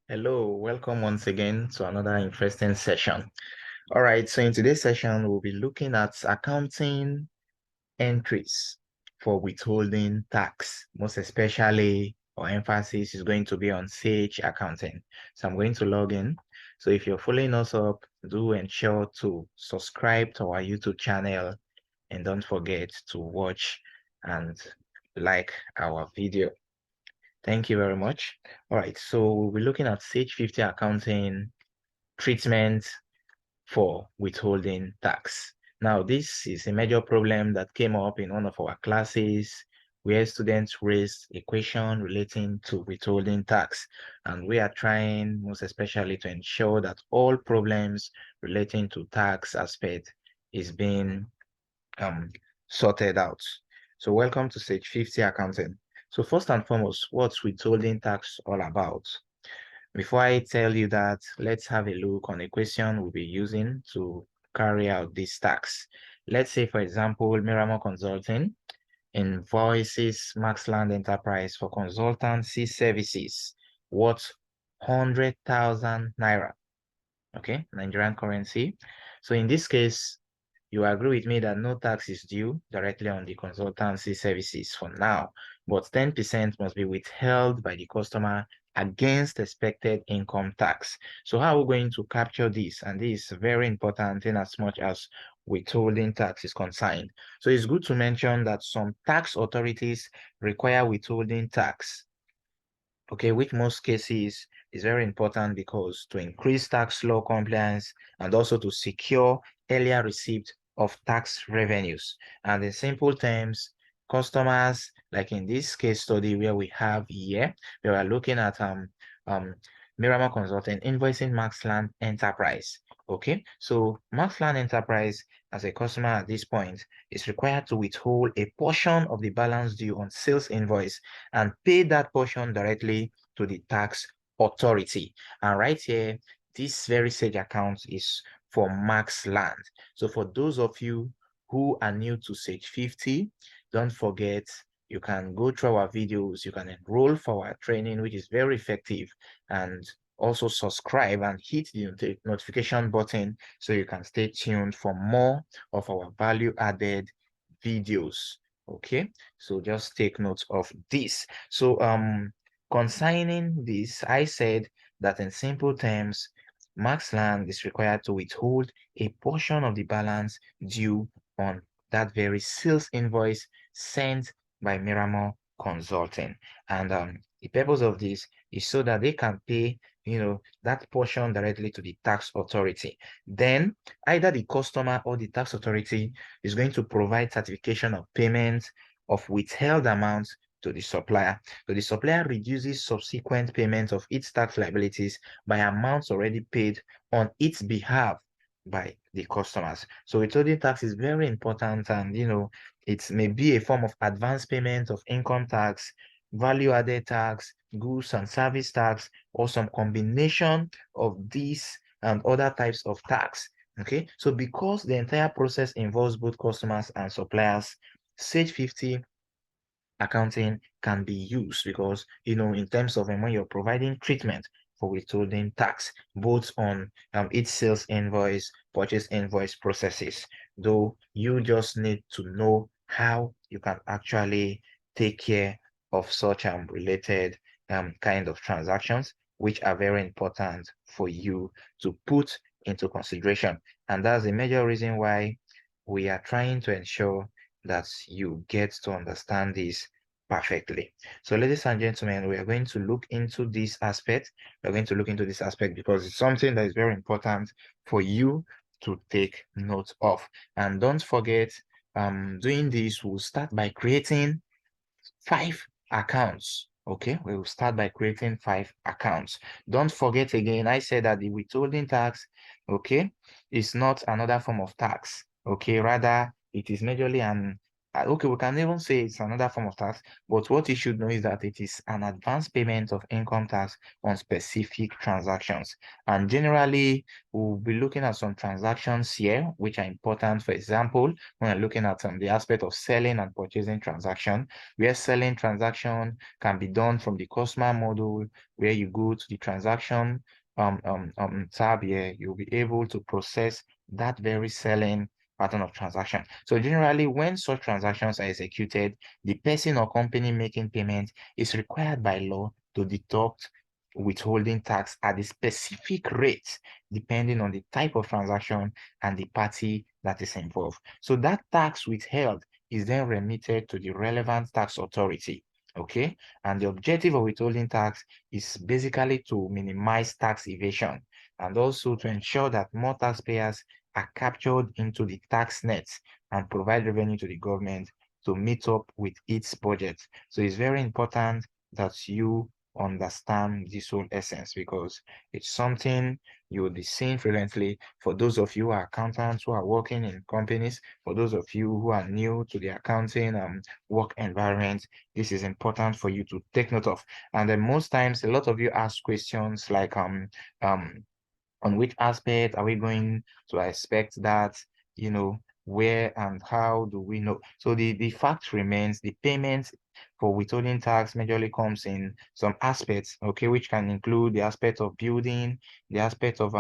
Hello, welcome once again to another interesting session. All right, so in today's session, we'll be looking at accounting entries for withholding tax. Most especially, our emphasis is going to be on Sage accounting. So I'm going to log in. So if you're following us up, do ensure to subscribe to our YouTube channel and don't forget to watch and like our video. Thank you very much. All right, so we'll be looking at Sage 50 accounting treatment for withholding tax. Now, this is a major problem that came up in one of our classes where students raised a question relating to withholding tax. And we are trying most especially to ensure that all problems relating to tax aspect is being sorted out. So welcome to Stage 50 Accounting. So first and foremost, what's withholding tax all about? Before I tell you that, let's have a look on a question we'll be using to carry out this tax. Let's say, for example, Miramar Consulting invoices Maxland Enterprise for consultancy services worth 100,000 naira, okay, Nigerian currency. So in this case, you agree with me that no tax is due directly on the consultancy services for now, but 10% must be withheld by the customer against expected income tax. So how are we going to capture this? And this is very important in as much as withholding tax is concerned. So it's good to mention that some tax authorities require withholding tax, okay, which most cases is very important because to increase tax law compliance and also to secure earlier receipt of tax revenues. And in simple terms, customers, like in this case study where we have here, we are looking at um Miramar Consulting invoicing Maxland Enterprise. Okay, so Maxland Enterprise as a customer at this point is required to withhold a portion of the balance due on sales invoice and pay that portion directly to the tax authority. And right here, this very Sage account is for Max Land. So for those of you who are new to Sage 50, don't forget you can go through our videos, you can enroll for our training, which is very effective, and also subscribe and hit the notification button so you can stay tuned for more of our value added videos. Okay, so just take note of this. So concerning this, I said that in simple terms, Maxland is required to withhold a portion of the balance due on that very sales invoice sent by Miramar Consulting. And the purpose of this is so that they can pay, that portion directly to the tax authority. Then either the customer or the tax authority is going to provide certification of payment of withheld amounts to the supplier. So the supplier reduces subsequent payment of its tax liabilities by amounts already paid on its behalf by the customers. So withholding tax is very important, and it may be a form of advance payment of income tax, value added tax, goods and service tax, or some combination of these and other types of tax. Okay, so because the entire process involves both customers and suppliers, Sage 50 accounting can be used because, in terms of when you're providing treatment for withholding tax, both on each sales invoice, purchase invoice processes, though you just need to know how you can actually take care of such related kind of transactions, which are very important for you to put into consideration. And that's the major reason why we are trying to ensure that you get to understand this perfectly. So ladies and gentlemen, we are going to look into this aspect. We're going to look into this aspect because it's something that is very important for you to take note of. And don't forget, doing this, we'll start by creating 5 accounts. Okay, we will start by creating 5 accounts. Don't forget again, I said that the withholding tax, okay, is not another form of tax. Okay, rather, it is majorly an Okay, we can even say it's another form of tax, but what you should know is that it is an advance payment of income tax on specific transactions. And generally, we'll be looking at some transactions here, which are important. For example, when we're looking at the aspect of selling and purchasing transaction, where selling transaction can be done from the customer model, where you go to the transaction tab here, you'll be able to process that very selling pattern of transaction. So generally, when such transactions are executed, the person or company making payment is required by law to deduct withholding tax at the specific rate, depending on the type of transaction and the party that is involved. So that tax withheld is then remitted to the relevant tax authority. Okay, and the objective of withholding tax is basically to minimize tax evasion and also to ensure that more taxpayers are captured into the tax nets and provide revenue to the government to meet up with its budget. So it's very important that you understand this whole essence because it's something you will be seeing frequently. For those of you who are accountants who are working in companies, for those of you who are new to the accounting work environment, this is important for you to take note of. And then most times, a lot of you ask questions like on which aspect are we going to expect that, where and how do we know? So the fact remains the payment for withholding tax majorly comes in some aspects, okay, which can include the aspect of building, the aspect of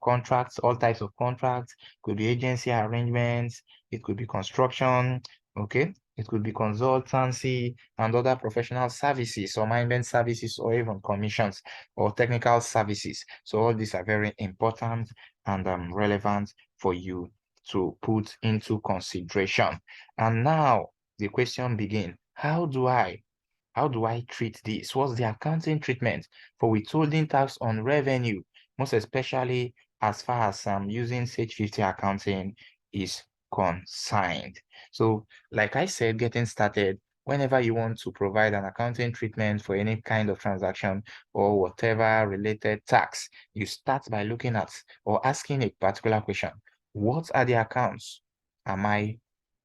contracts, all types of contracts, could be agency arrangements, it could be construction, okay, it could be consultancy and other professional services or management services or even commissions or technical services. So all these are very important and relevant for you to put into consideration. And now the question begins, how do I treat this? What's the accounting treatment for withholding tax on revenue, most especially as far as using Sage 50 accounting is concerned? So, like I said, getting started, whenever you want to provide an accounting treatment for any kind of transaction or whatever related tax, you start by looking at or asking a particular question. What are the accounts am I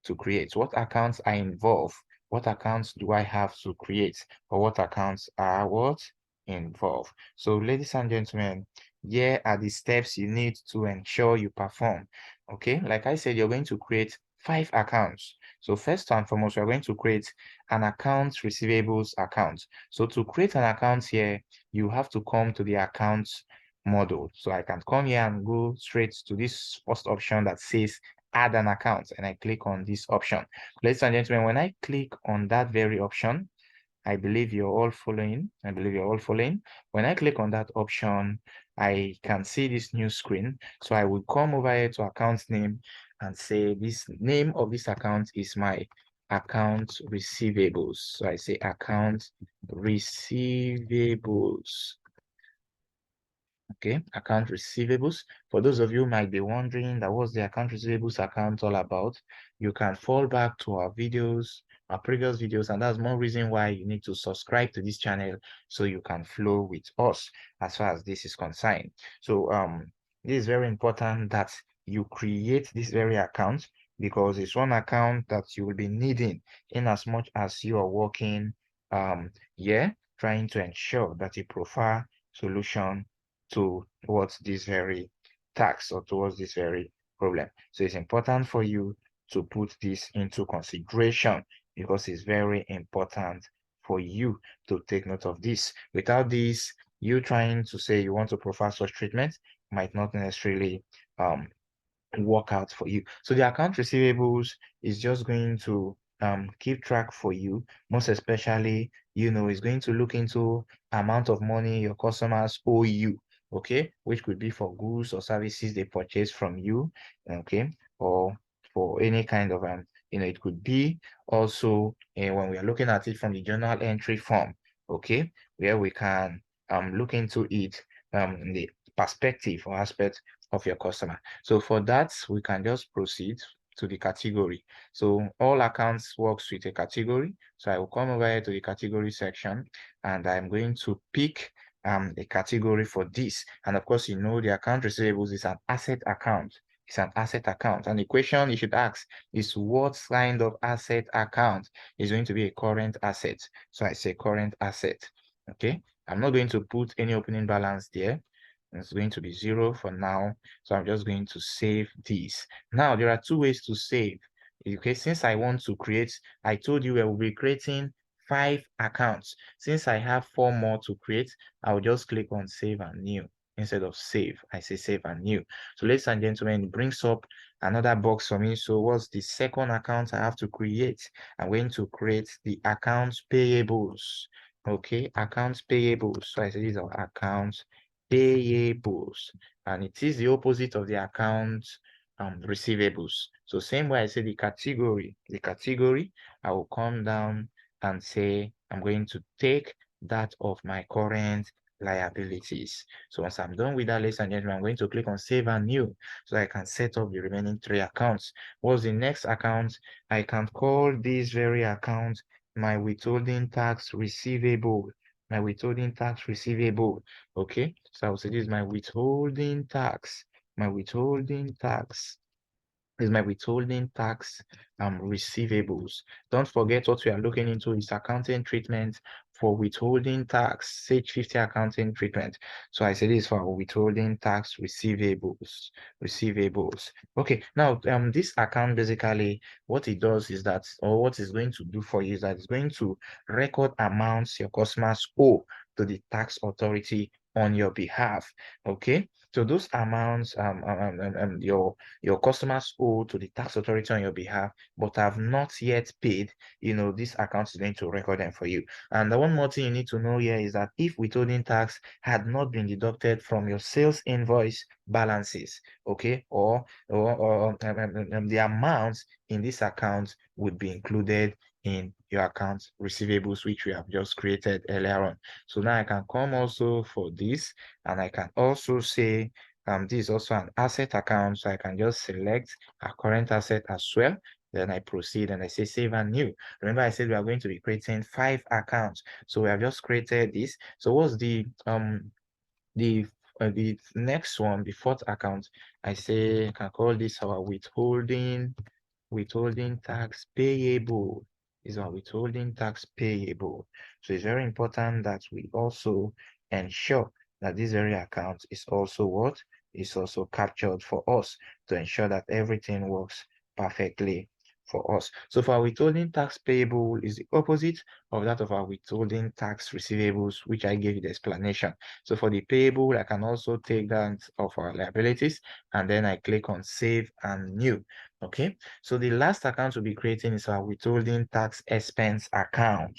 to create? What accounts are involved? What accounts do I have to create? Or what accounts are what involved? So, ladies and gentlemen, here are the steps you need to ensure you perform. Okay, like I said, you're going to create 5 accounts. So first and foremost, we're going to create an accounts receivables account. So to create an account here, you have to come to the accounts model. So I can come here and go straight to this first option that says add an account, and I click on this option. Ladies and gentlemen, when I click on that very option, I believe you're all following. I believe you're all following. When I click on that option, I can see this new screen. So I will come over here to account name and say this name of this account is my account receivables. So I say account receivables. Okay, account receivables. For those of you who might be wondering that what's the account receivables account all about, you can fall back to our videos, our previous videos, and that's one reason why you need to subscribe to this channel so you can flow with us as far as this is concerned. So this is very important that you create this very account because it's one account that you will be needing in as much as you are working here, trying to ensure that you prefer solution towards this very tax or towards this very problem. So it's important for you to put this into consideration because it's very important for you to take note of this. Without this, you trying to say you want to provide such treatment might not necessarily work out for you. So the account receivables is just going to keep track for you, most especially, is going to look into amount of money your customers owe you, okay, which could be for goods or services they purchase from you, okay, or for any kind of it could be also when we are looking at it from the journal entry form, okay, where we can look into it in the perspective or aspect of your customer. So for that, we can just proceed to the category. So all accounts works with a category. So I will come over here to the category section and I'm going to pick a category for this. And of course, the account receivables is an asset account. It's an asset account. And the question you should ask is what kind of asset account is going to be a current asset? So I say current asset. Okay. I'm not going to put any opening balance there. It's going to be 0 for now. So I'm just going to save this. Now, there are two ways to save. Okay, since I want to create, I told you I will be creating 5 accounts. Since I have 4 more to create, I'll just click on save and new. Instead of save, I say save and new. So ladies and gentlemen, it brings up another box for me. So what's the second account I have to create? I'm going to create the accounts payables. Okay, accounts payables. So I say these are accounts payables, and it is the opposite of the account receivables. So same way I say the category, I will come down and say I'm going to take that of my current liabilities. So once I'm done with that, ladies and gentlemen, I'm going to click on save and new so I can set up the remaining 3 accounts. What's the next account? I can call this very account my withholding tax receivable. My withholding tax receivable. Okay, so I will say this is my withholding tax. My withholding tax is my withholding tax receivables. Don't forget what we are looking into is accounting treatment for withholding tax, Sage 50 accounting treatment. So I say this for withholding tax receivables. Okay, now this account basically what it does is that, or what it's going to do for you is that it's going to record amounts your customers owe to the tax authority on your behalf. Okay, so those amounts your customers owe to the tax authority on your behalf, but have not yet paid, this account is going to record them for you. And the one more thing you need to know here is that if withholding tax had not been deducted from your sales invoice balances, okay, or the amounts in this account would be included in your account receivables, which we have just created earlier on. So now I can come also for this, and I can also say this is also an asset account, so I can just select a current asset as well. Then I proceed and I say save and new. Remember I said we are going to be creating 5 accounts. So we have just created this. So what's the next one, the 4th account? I say I can call this our withholding tax payable. Is our withholding tax payable. So it's very important that we also ensure that this very account is also what is also captured for us to ensure that everything works perfectly for us. So for our withholding tax payable is the opposite of that of our withholding tax receivables, which I gave you the explanation. So for the payable, I can also take that of our liabilities, and then I click on save and new. Okay, so the last account we'll be creating is our withholding tax expense account.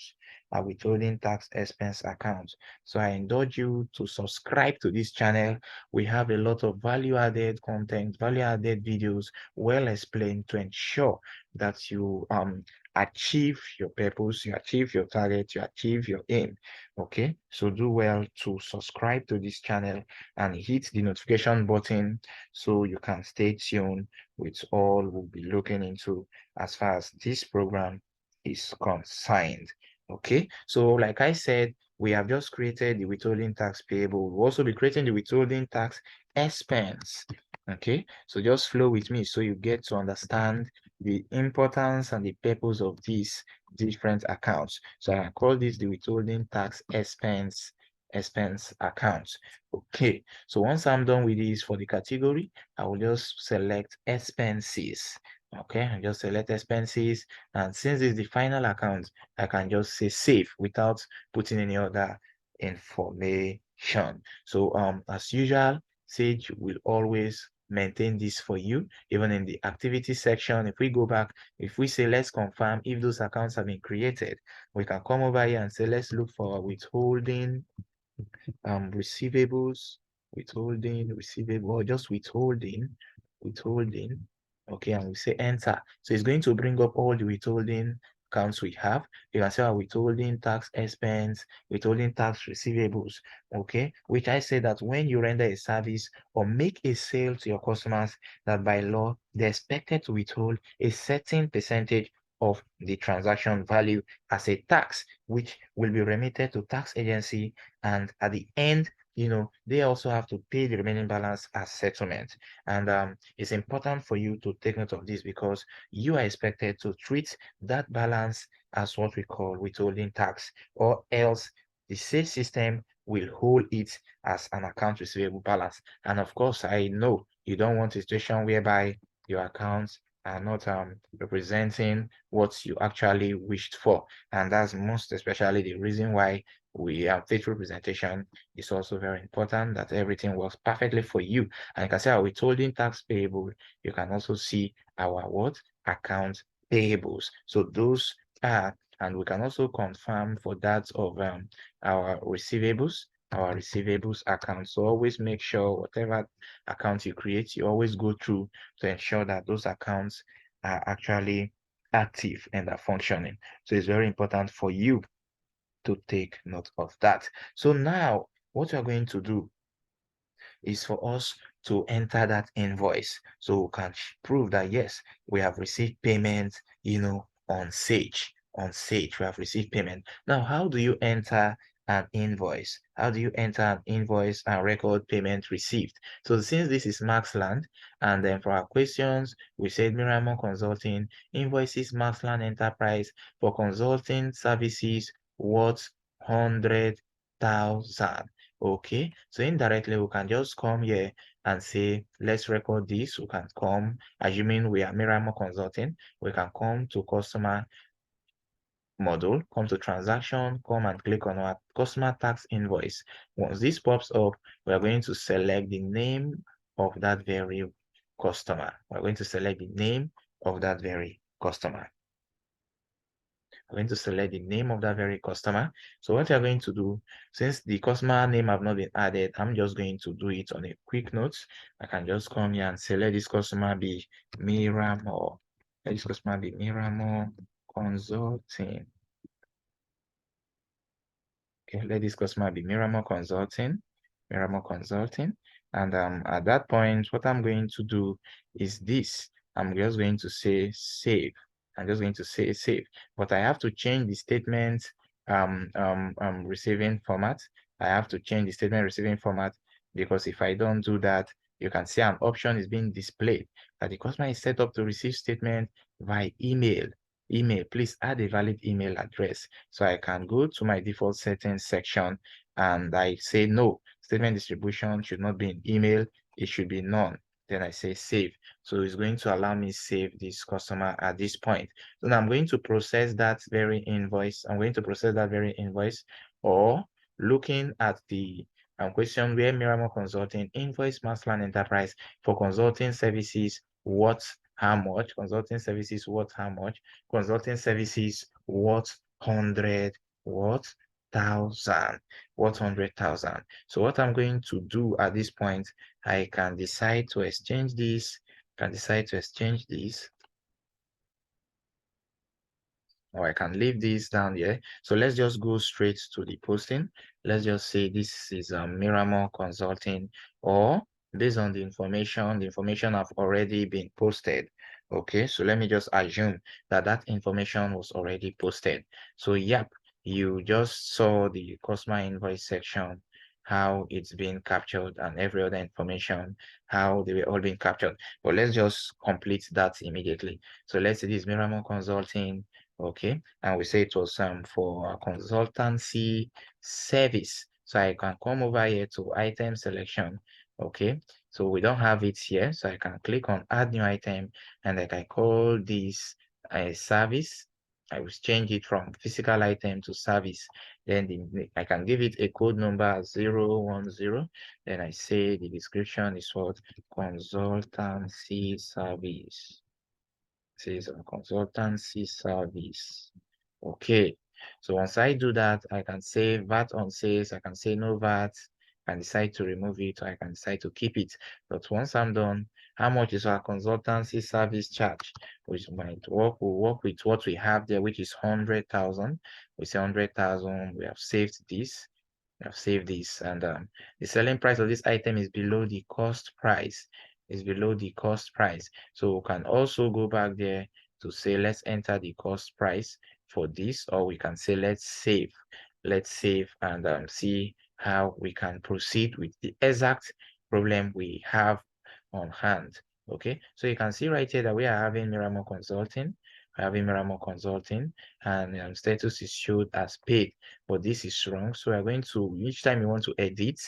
Our withholding tax expense account. So I indulge you to subscribe to this channel. We have a lot of value-added content, value-added videos, well explained to ensure that you achieve your purpose, you achieve your target, you achieve your aim. Okay, so do well to subscribe to this channel and hit the notification button so you can stay tuned with all we'll be looking into as far as this program is concerned. Okay, so like I said, we have just created the withholding tax payable. We'll also be creating the withholding tax expense. Okay, so just flow with me so you get to understand the importance and the purpose of these different accounts. So I call this the withholding tax expense accounts. Okay, so once I'm done with this for the category, I will just select expenses. Okay, I just select expenses, and since it's the final account, I can just say save without putting any other information. So as usual, Sage will always maintain this for you, even in the activity section. If we go back, if we say let's confirm if those accounts have been created, we can come over here and say let's look for withholding receivables, withholding, receivable, or just withholding. Okay, and we say enter. So it's going to bring up all the withholding accounts we have. You can see our withholding tax expense, withholding tax receivables. Okay, which I say that when you render a service or make a sale to your customers, that by law they're expected to withhold a certain percentage of the transaction value as a tax, which will be remitted to tax agency, and at the end they also have to pay the remaining balance as settlement. And it's important for you to take note of this because you are expected to treat that balance as what we call withholding tax, or else the sage system will hold it as an account receivable balance. And of course, I know you don't want a situation whereby your accounts are not representing what you actually wished for. And that's most especially the reason why we have faithful representation. It's also very important that everything works perfectly for you. And you can see our withholding tax payable. You can also see our what? Account payables. So those are, and we can also confirm for that of our receivables account. So always make sure whatever account you create, you always go through to ensure that those accounts are actually active and are functioning. So it's very important for you to take note of that. So now what we're going to do is for us to enter that invoice so we can prove that yes, we have received payment, on Sage. On Sage, we have received payment. Now, how do you enter an invoice? How do you enter an invoice and record payment received? So since this is Maxland, and then for our questions, we said Miramon Consulting invoices Maxland Enterprise for consulting services worth 100,000. Okay, so indirectly we can just come here and say, let's record this. We can come, assuming we are Miramar Consulting, we can come to customer module, come to transaction, come and click on our customer tax invoice. Once this pops up, we are going to select the name of that very customer. We're going to select the name of that very customer. I'm going to select the name of that very customer. So what you're going to do, since the customer name have not been added, I'm just going to do it on a quick note. I can just come here and say, let this customer be Miramor. Let this customer be Miramor Consulting. Okay, let this customer be Miramor Consulting. Miramor Consulting. And at that point, what I'm going to do is this. I'm just going to say save. I'm just going to say save, but I have to change the statement receiving format. I have to change the statement receiving format because if I don't do that, you can see an option is being displayed that the customer is set up to receive statement via email. Email, please add a valid email address. So I can go to my default settings section and I say no, statement distribution should not be in email, it should be none. Then I say save. So it's going to allow me save this customer at this point. So now I'm going to process that very invoice. I'm going to process that very invoice, or looking at the question where Miramar Consulting invoice Massland Enterprise for consulting services, what, how much, consulting services, what, how much, consulting services, what, 100, what, 1,000, what, 100,000. So what I'm going to do at this point, I can decide to exchange this, or I can leave this down here. So let's just go straight to the posting. Let's just say this is Miramar Consulting, or based on the information have already been posted. Okay, so let me just assume that that information was already posted. So yep, you just saw the customer invoice section, how it's been captured, and every other information, how they were all being captured. But let's just complete that immediately. So let's say this Miramar Consulting. Okay, and we say it was for a consultancy service. So I can come over here to item selection. Okay, so we don't have it here, so I can click on add new item, and I can call this a service. I will change it from physical item to service. Then I can give it a code number 010. Then I say the description is what? Consultancy service. Says a consultancy service. Okay, so once I do that, I can say VAT on sales, I can say no VAT, I can decide to remove it, or I can decide to keep it. But once I'm done, how much is our consultancy service charge? Which might work, we'll work with what we have there, which is 100,000. We say 100,000, we have saved this. I've saved this, and the selling price of this item is below the cost price. Is below the cost price. So we can also go back there to say let's enter the cost price for this, or we can say let's save and see how we can proceed with the exact problem we have on hand. Okay, so you can see right here that we are having Miramar Consulting, and status is showed as paid, but this is wrong. So we're going to, each time you want to edit,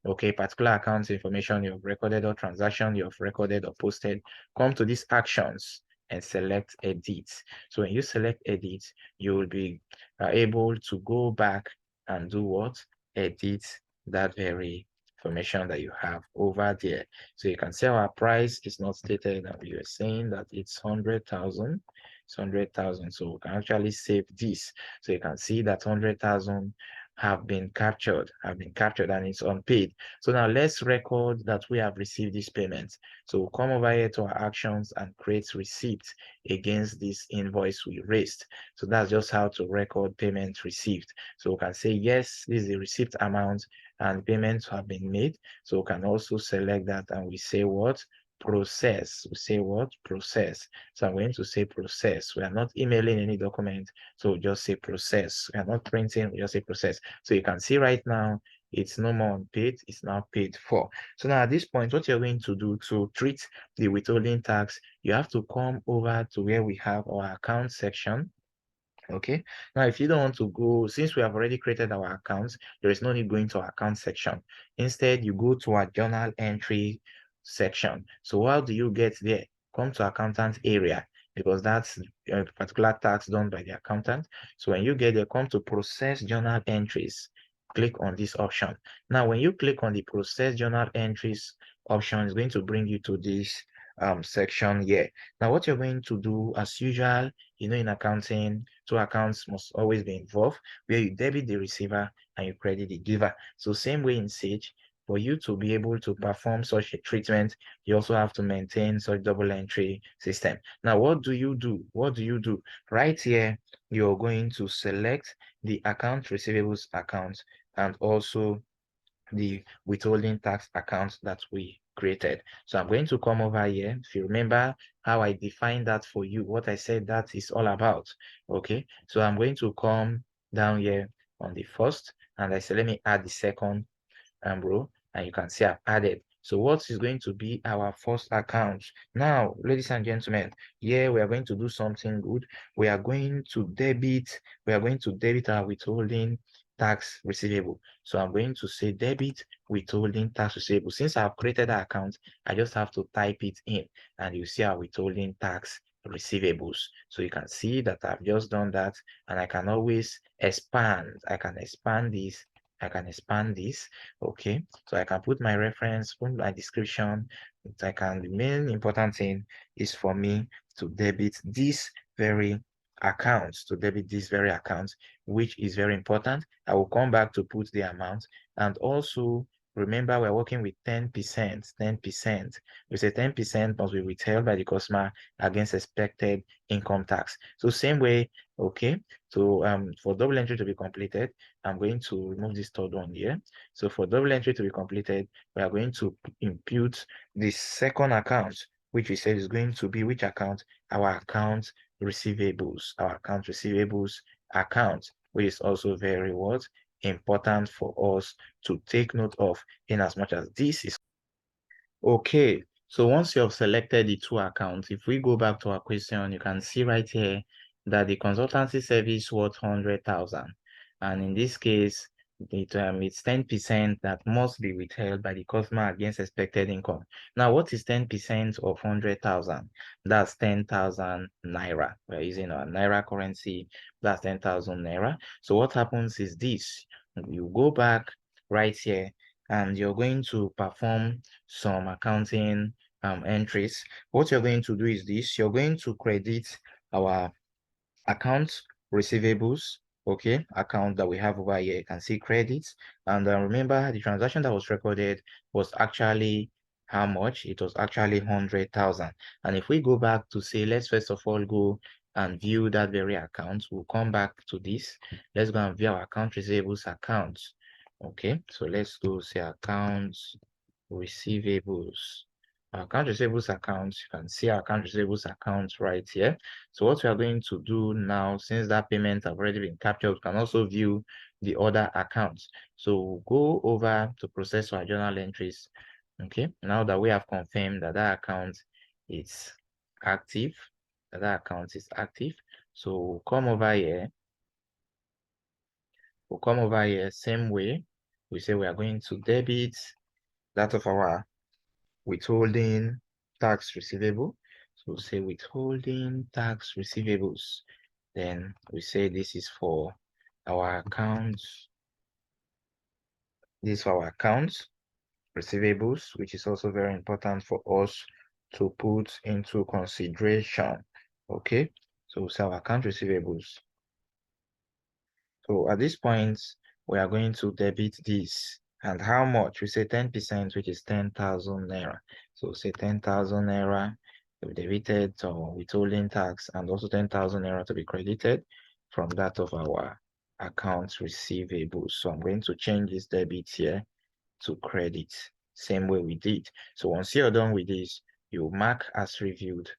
okay, particular account information you've recorded or transaction you've recorded or posted, come to these actions and select edit. So when you select edit, you will be able to go back and do what? Edit that very information that you have over there. So you can see our price is not stated, and we are saying that it's 100,000. It's 100,000. So we can actually save this. So you can see that 100,000 have been captured, and it's unpaid. So now let's record that we have received this payment. So we'll come over here to our actions and create receipt against this invoice we raised. So that's just how to record payment received. So we can say, yes, this is the receipt amount and payments have been made. So we can also select that and we say what? Process. We say what? Process. So I'm going to say process. We are not emailing any document. So just say process. We are not printing, we just say process. So you can see right now, it's no more unpaid, it's now paid for. So now at this point, what you're going to do to treat the withholding tax, you have to come over to where we have our account section. Okay, now if you don't want to go, since we have already created our accounts, there is no need going to our account section. Instead, you go to our journal entry section. So how do you get there? Come to accountant area, because that's a particular tax done by the accountant. So when you get there, come to process journal entries. Click on this option. Now, when you click on the process journal entries option, it's going to bring you to this section here. Now, what you're going to do, as usual, in accounting, two accounts must always be involved, where you debit the receiver and you credit the giver. So same way in Sage, for you to be able to perform such a treatment, you also have to maintain such double entry system. Now, what do you do? What do you do? Right here, you're going to select the account receivables account and also the withholding tax account that we created. So I'm going to come over here. If you remember how I defined that for you, what I said that is all about. Okay, so I'm going to come down here on the first, and I say, let me add the second row, and you can see I've added. So what is going to be our first account? Now, ladies and gentlemen, here we are going to do something good. We are going to debit our withholding tax receivable. So I'm going to say debit withholding tax receivable. Since I've created an account, I just have to type it in, and you see our withholding tax receivables. So you can see that I've just done that, and I can always expand. I can expand this. Okay, so I can put my reference, put my description. The main important thing is for me to debit this very account, which is very important. I will come back to put the amount, and also remember we're working with 10%. 10%. We say 10% must be withheld by the customer against expected income tax. So same way, okay. So for double entry to be completed, I'm going to remove this third one here. So for double entry to be completed, we are going to impute the second account, which we said is going to be which account? Our account receivables, account, which is also very important for us to take note of, in as much as this is okay. So once you have selected the two accounts, if we go back to our question, you can see right here that the consultancy service worth 100,000, and in this case, it's 10% that must be withheld by the customer against expected income. Now, what is 10% of 100,000? That's 10,000 naira. We're using our naira currency. That's 10,000 naira. So what happens is this: you go back right here, and you're going to perform some accounting entries. What you're going to do is this: you're going to credit our account receivables, okay, account that we have over here. You can see credits, and remember the transaction that was recorded was actually how much? It was actually 100,000. And if we go back to say, let's first of all go and view that very account. We'll come back to this. Let's go and view our account receivables account. Okay, so let's go say accounts receivables. Our account receivables account, you can see our account receivables account right here. So what we are going to do now, since that payment have already been captured, we can also view the other accounts. So we'll go over to process our journal entries. Okay, now that we have confirmed that that account is active, so we'll come over here. Same way. We say we are going to debit that of our withholding tax receivable. So we'll say withholding tax receivables. Then we say this is for our accounts. This is for our accounts receivables, which is also very important for us to put into consideration. Okay, so we'll say our account receivables. So at this point, we are going to debit this. And how much? We say 10%, which is 10,000 naira. So say 10,000 naira to be debited or withholding tax, and also 10,000 naira to be credited from that of our accounts receivable. So I'm going to change this debit here to credit, same way we did. So once you're done with this, you mark as reviewed.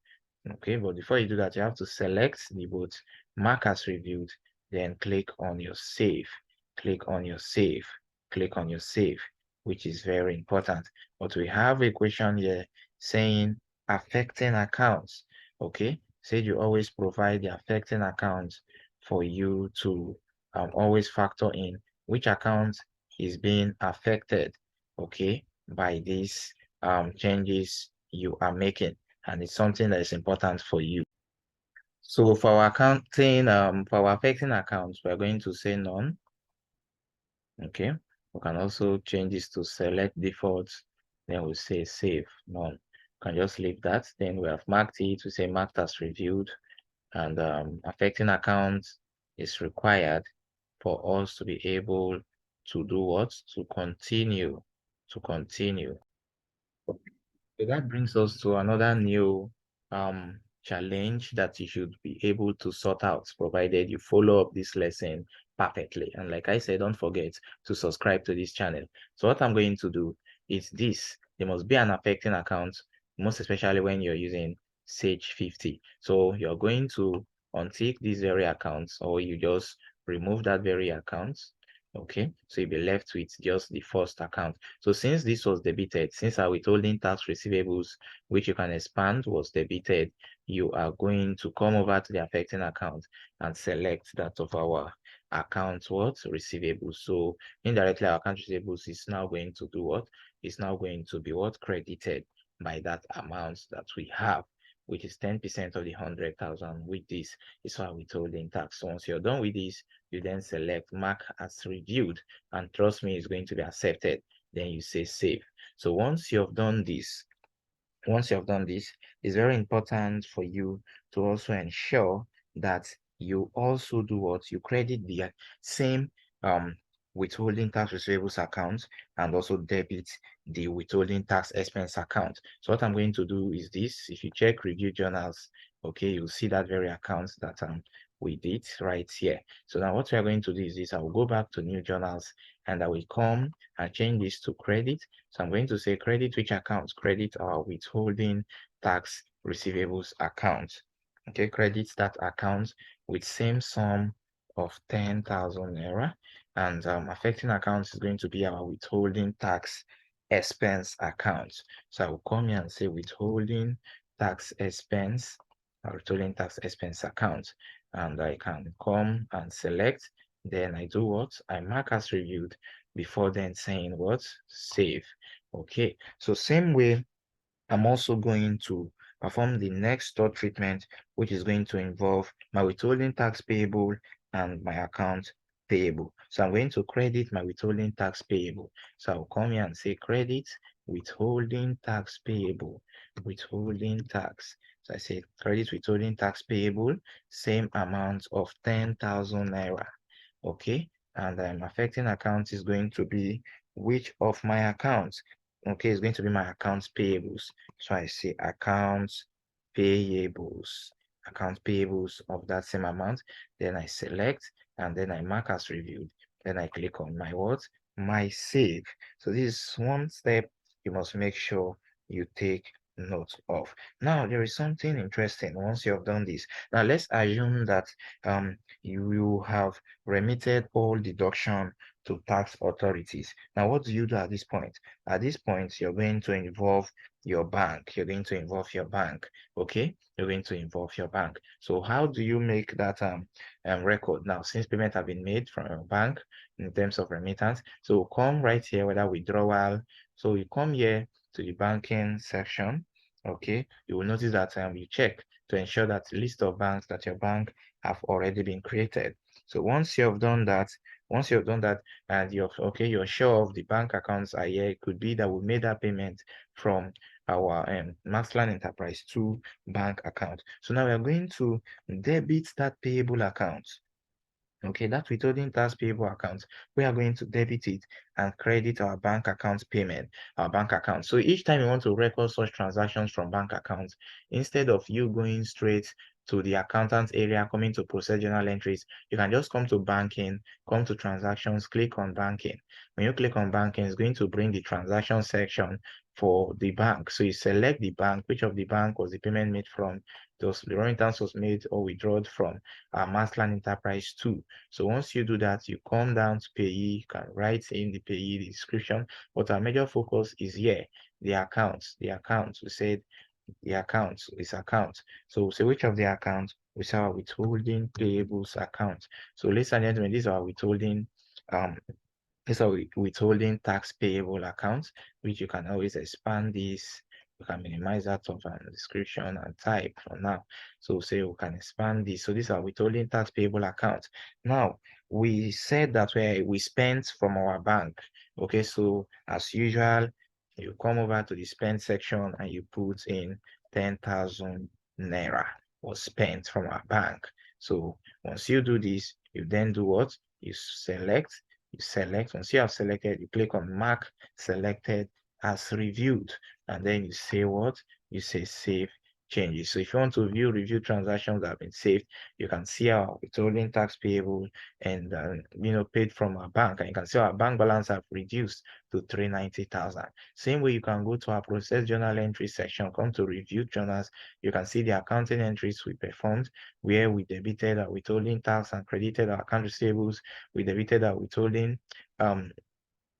Okay, but before you do that, you have to select the both mark as reviewed, then click on your save, click on your save, click on your save, which is very important. But we have a question here saying affecting accounts. Okay, say you always provide the affecting accounts for you to always factor in which account is being affected, okay, by these changes you are making, and it's something that is important for you. So for our accounting, for our affecting accounts, we're going to say none. Okay, we can also change this to select defaults. Then we'll say save none. You can just leave that. Then we have marked it. We say marked as reviewed, and affecting accounts is required for us to be able to do what? To continue. So that brings us to another new challenge that you should be able to sort out, provided you follow up this lesson perfectly. And like I said, don't forget to subscribe to this channel. So what I'm going to do is this. There must be an affecting account, most especially when you're using Sage 50. So you're going to untick these very accounts, or you just remove that very account. Okay, so you'll be left with just the first account. So since this was debited, since our withholding tax receivables, which you can expand, was debited, you are going to come over to the affecting account and select that of our account what? Receivables. So indirectly our account receivables is now going to do what? It's now going to be what? Credited by that amount that we have, which is 10% of the 100,000. With this is our withholding tax. So once you're done with this, you then select mark as reviewed, and trust me, it's going to be accepted. Then you say save. So once you have done this, it's very important for you to also ensure that you also do what? You credit the same withholding tax receivables account and also debit the withholding tax expense account. So what I'm going to do is this. If you check review journals, okay, you'll see that very account that we did right here. So now what we are going to do is this. I will go back to new journals and I will come and change this to credit. So I'm going to say credit which accounts? Credit our withholding tax receivables account. Okay, credit that account with same sum of 10,000 naira, and affecting accounts is going to be our withholding tax expense account. So I will come here and say withholding tax expense, withholding tax expense account, and I can come and select. Then I do what? I mark as reviewed before then saying what? Save. Okay, so same way I'm also going to perform the next thought treatment, which is going to involve my withholding tax payable and my account payable. So I'm going to credit my withholding tax payable. So I'll come here and say credit withholding tax payable, withholding tax. So I say credit withholding tax payable, same amount of 10,000 naira. Okay, and affecting account is going to be which of my accounts? Okay, it's going to be my accounts payables. So I say accounts payables, accounts payables of that same amount. Then I select and then I mark as reviewed. Then I click on my what? My save. So this is one step you must make sure you take note of. Now, there is something interesting once you have done this. Now, let's assume that you have remitted all deduction to tax authorities. Now, what do you do at this point? At this point, you're going to involve your bank. You're going to involve your bank. Okay? You're going to involve your bank. So how do you make that record? Now, since payment have been made from your bank in terms of remittance, so come right here, whether withdrawal. So you come here to the banking section. Okay, you will notice that you check to ensure that the list of banks that your bank have already been created. So once you have done that, and you're sure of the bank accounts are here, it could be that we made that payment from our Maxland Enterprise 2 bank account. So now we are going to debit that payable account. Okay, that withholding tax payable account, we are going to debit it and credit our bank account payment, our bank account. So each time you want to record such transactions from bank accounts, instead of you going straight to the accountant area, coming to process journal entries, you can just come to banking, come to transactions, click on banking. When you click on banking, it's going to bring the transaction section for the bank. So you select the bank, which of the bank was the payment made from, the remittance was made or withdrawn from Maxland Enterprise 2. So once you do that, you come down to payee, you can write in the payee, the description, but our major focus is here, the accounts, we said the accounts is account. So say which of the accounts? We say our withholding payables account. So ladies and gentlemen, these are withholding withholding tax payable accounts, which you can always expand this. You can minimize that of description and type for now. So say we can expand this. So these are withholding tax payable accounts. Now, we said that we spent from our bank. Okay, so as usual, you come over to the spend section and you put in 10,000 Naira was spent from our bank. So once you do this, you then do what? You select, once you have selected, you click on mark selected as reviewed, and then you say what? You say save changes. So if you want to view review transactions that have been saved, you can see our withholding tax payable and paid from our bank, and you can see our bank balance have reduced to 390,000. Same way, you can go to our process journal entry section, come to review journals. You can see the accounting entries we performed, where we debited our withholding tax and credited our account receivables. We debited our withholding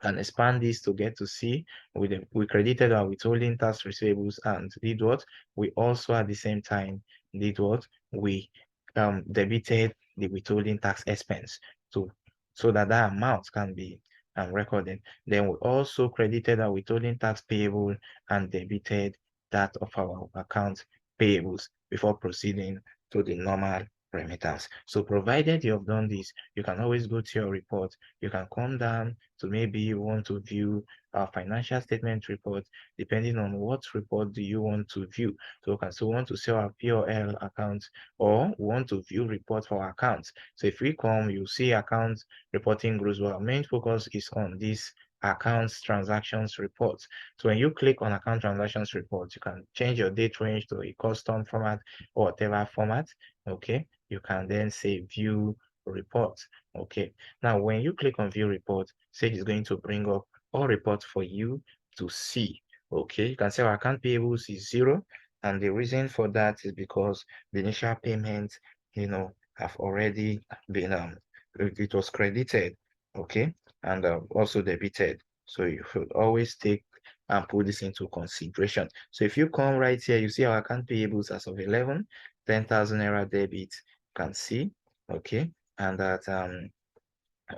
and expand this to get to see. We credited our withholding tax receivables and did what? We also at the same time did what? We debited the withholding tax expense so that that amount can be recorded. Then we also credited our withholding tax payable and debited that of our account payables before proceeding to the normal remittance. So provided you have done this, you can always go to your report. You can come down to maybe you want to view a financial statement report, depending on what report do you want to view. So we can still want to see our POL accounts or want to view report for our accounts. So if we come, you see accounts reporting groups. Well, our main focus is on this accounts transactions report. So when you click on account transactions report, you can change your date range to a custom format or whatever format. Okay, you can then say view report. Okay, now when you click on view report, Sage is going to bring up all reports for you to see. Okay, you can see our account payables is 0, and the reason for that is because the initial payment, have already been it was credited. Okay, and also debited. So you should always take and put this into consideration. So if you come right here, you see our account payables as of 11, 10,000 Naira debit. You can see, okay, and that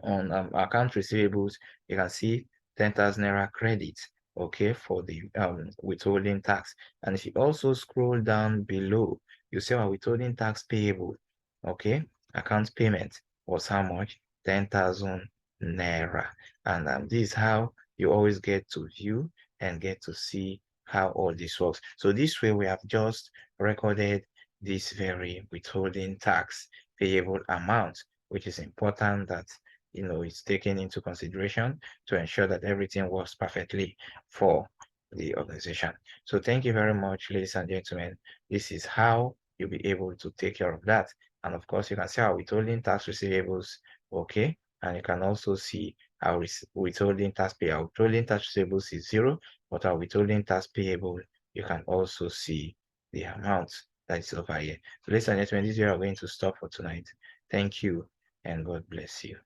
on account receivables, you can see 10,000 Naira credit, okay, for the withholding tax. And if you also scroll down below, you see our withholding tax payable, okay, account payment was how much? 10,000 Naira. And this is how you always get to view and get to see how all this works. So this way we have just recorded this very withholding tax payable amount, which is important that it's taken into consideration to ensure that everything works perfectly for the organization. So thank you very much, ladies and gentlemen. This is how you'll be able to take care of that. And of course, you can see our withholding tax receivables, okay? And you can also see our withholding tax payable. Our withholding tax receivables is 0, but our withholding tax payable you can also see the amount that is over here. So ladies and gentlemen, this is where we're going to stop for tonight. Thank you and God bless you.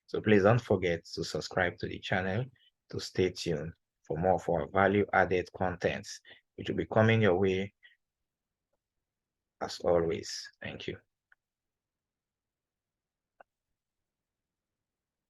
So please don't forget to subscribe to the channel to stay tuned for more of our value-added contents, which will be coming your way as always. Thank you.